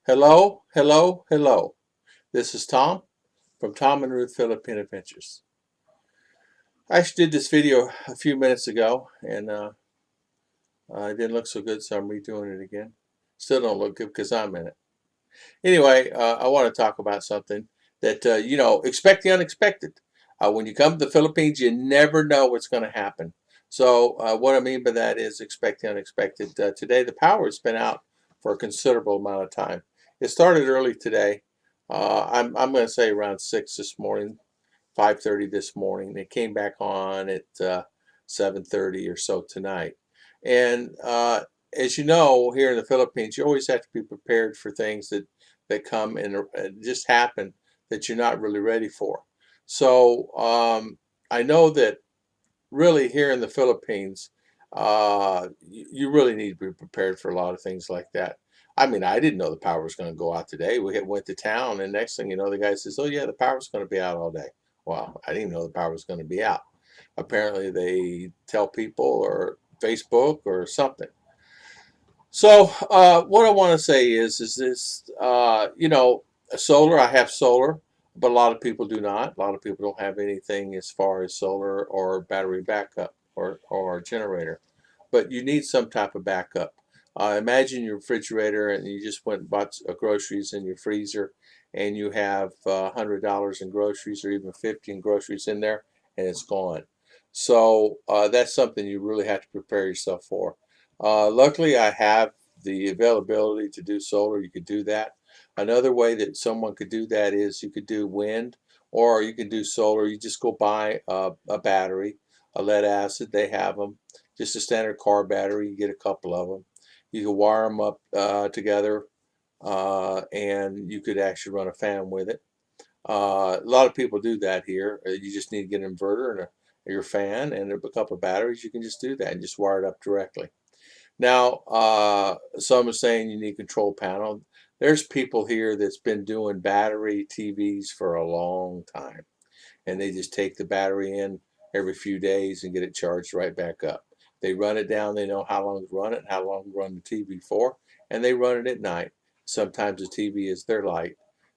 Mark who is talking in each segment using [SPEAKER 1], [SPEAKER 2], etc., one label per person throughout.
[SPEAKER 1] Hello, hello, hello. This is Tom from Tom and Ruth Philippine Adventures. I actually did this video a few minutes ago and it didn't look so good, so I'm redoing it again. Still don't look good because I'm in it. Anyway, I want to talk about something that, expect the unexpected. When you come to the Philippines, you never know what's going to happen. So, what I mean by that is expect the unexpected. Today, the power has been out for a considerable amount of time. It started early today. I'm going to say around 6 this morning, 5:30 this morning. It came back on at 7:30 or so tonight. And as you know, here in the Philippines, you always have to be prepared for things that come and just happen that you're not really ready for. So I know that really here in the Philippines, you really need to be prepared for a lot of things like that. I mean, I didn't know the power was going to go out today. Went to town, and next thing you know, the guy says, "Oh yeah, the power's going to be out all day." Well, I didn't even know the power was going to be out. Apparently, they tell people or Facebook or something. So, what I want to say is this, solar. I have solar, but a lot of people do not. A lot of people don't have anything as far as solar or battery backup or generator. But you need some type of backup. Imagine your refrigerator and you just went and bought groceries in your freezer, and you have $100 in groceries or even 50 in groceries in there, and it's gone. So that's something you really have to prepare yourself for. Luckily, I have the availability to do solar. You could do that. Another way that someone could do that is you could do wind or you can do solar. You just go buy a battery, a lead acid. They have them. Just a standard car battery. You get a couple of them. You can wire them up together, and you could actually run a fan with it. A lot of people do that here. You just need to get an inverter and your fan and a couple of batteries. You can just do that and just wire it up directly. Now, some are saying you need control panel. There's people here that's been doing battery TVs for a long time, and they just take the battery in every few days and get it charged right back up. They run it down. They know how long to run it, how long to run the TV for, and they run it at night. Sometimes the TV is their light,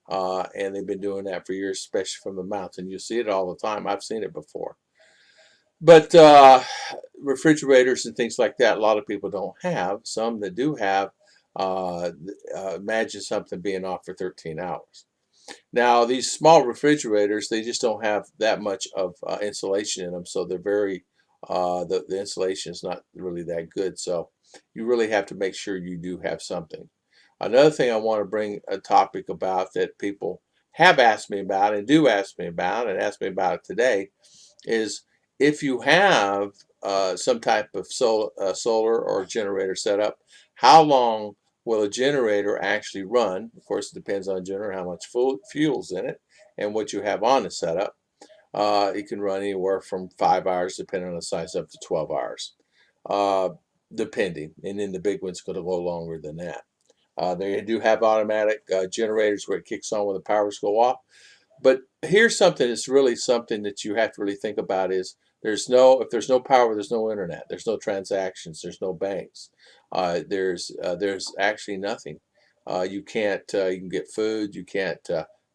[SPEAKER 1] and they've been doing that for years, especially from the mountain. You see it all the time. I've seen it before. But refrigerators and things like that, a lot of people don't have. Some that do have, uh, imagine something being off for 13 hours. Now, these small refrigerators, they just don't have that much of insulation in them, so they're the insulation is not really that good. So you really have to make sure you do have something. Another thing I want to bring a topic about that people have asked me about and do ask me about and ask me about it today is if you have some type of solar or generator set up, how long will a generator actually run? Of course, it depends on the generator, how much fuel's in it, and what you have on the setup. It can run anywhere from 5 hours, depending on the size, up to 12 hours, uh, depending. And then the big one's going to go longer than that. They do have automatic generators where it kicks on when the powers go off. But here's something that's really something that you have to really think about is if there's no power, there's no internet, there's no transactions, there's no banks, there's actually nothing. You can get food, you can't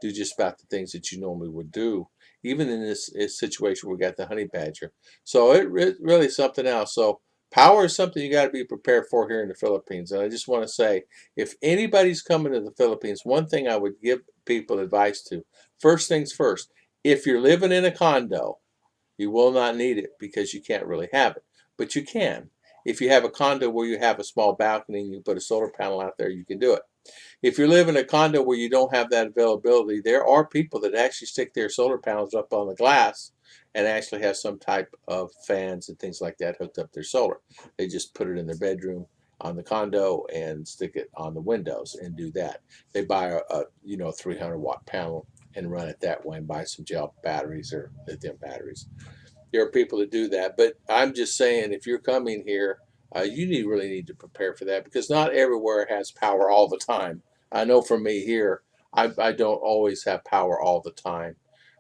[SPEAKER 1] do just about the things that you normally would do, even in this situation where we got the honey badger. So it really is something else. So power is something you got to be prepared for here in the Philippines. And I just want to say, if anybody's coming to the Philippines, one thing I would give people advice to. First things first, if you're living in a condo, you will not need it because you can't really have it, but you can. If you have a condo where you have a small balcony and you put a solar panel out there, you can do it. If you live in a condo where you don't have that availability, there are people that actually stick their solar panels up on the glass and actually have some type of fans and things like that hooked up their solar. They just put it in their bedroom on the condo and stick it on the windows and do that. They buy a 300-watt panel and run it that way and buy some gel batteries or lithium batteries. There are people that do that, but I'm just saying if you're coming here, really need to prepare for that because not everywhere has power all the time. I know for me here, I don't always have power all the time.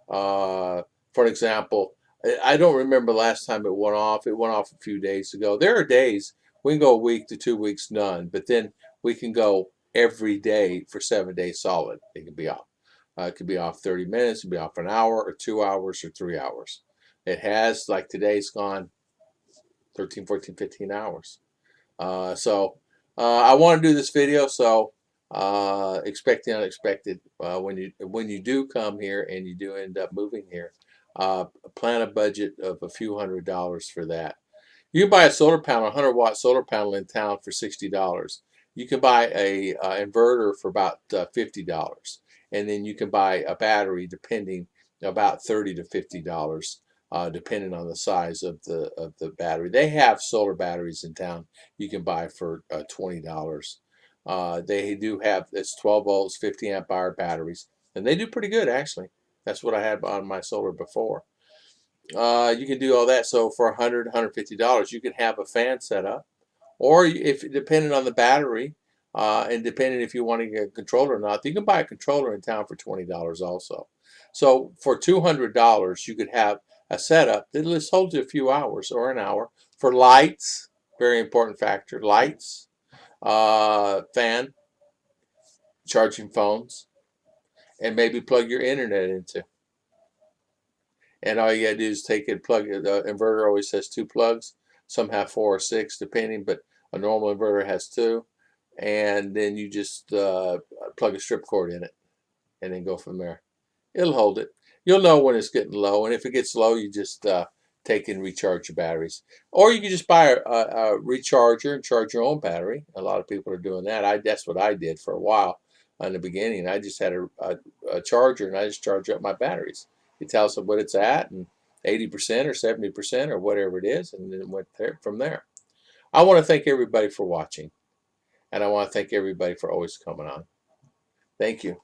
[SPEAKER 1] Uh, for example, I don't remember the last time it went off. It went off a few days ago. There are days we can go a week to 2 weeks none, but then we can go. every day for 7 days solid. It could be off. It could be off 30 minutes, it could be off an hour or 2 hours or 3 hours. It has, like today's gone 13, 14, 15 hours. I want to do this video, so expect the unexpected. When you do come here and you do end up moving here, plan a budget of a few $100s for that. You can buy a solar panel, a 100-watt solar panel in town for $60. You can buy a inverter for about $50, and then you can buy a battery depending about $30 to $50, depending on the size of the battery. They have solar batteries in town you can buy for $20. They do have, it's 12 volts, 50 amp hour batteries, and they do pretty good actually. That's what I had on my solar before. You can do all that. So for $100, $150, you can have a fan set up, or if depending on the battery, and depending if you want to get a controller or not, you can buy a controller in town for $20 also. So for $200, you could have a setup that just holds you a few hours or an hour for lights. Very important factor: lights, fan, charging phones, and maybe plug your internet into. And all you gotta do is take it, plug it. The inverter always has two plugs. Some have 4 or 6, depending, but a normal inverter has 2. And then you just plug a strip cord in it, and then go from there. It'll hold it. You'll know when it's getting low, and if it gets low, you just take and recharge your batteries. Or you can just buy a recharger and charge your own battery. A lot of people are doing that. That's what I did for a while in the beginning. I just had a charger, and I just charge up my batteries. It tells them what it's at, and 80% or 70% or whatever it is, and then went there from there. I want to thank everybody for watching, and I want to thank everybody for always coming on. Thank you.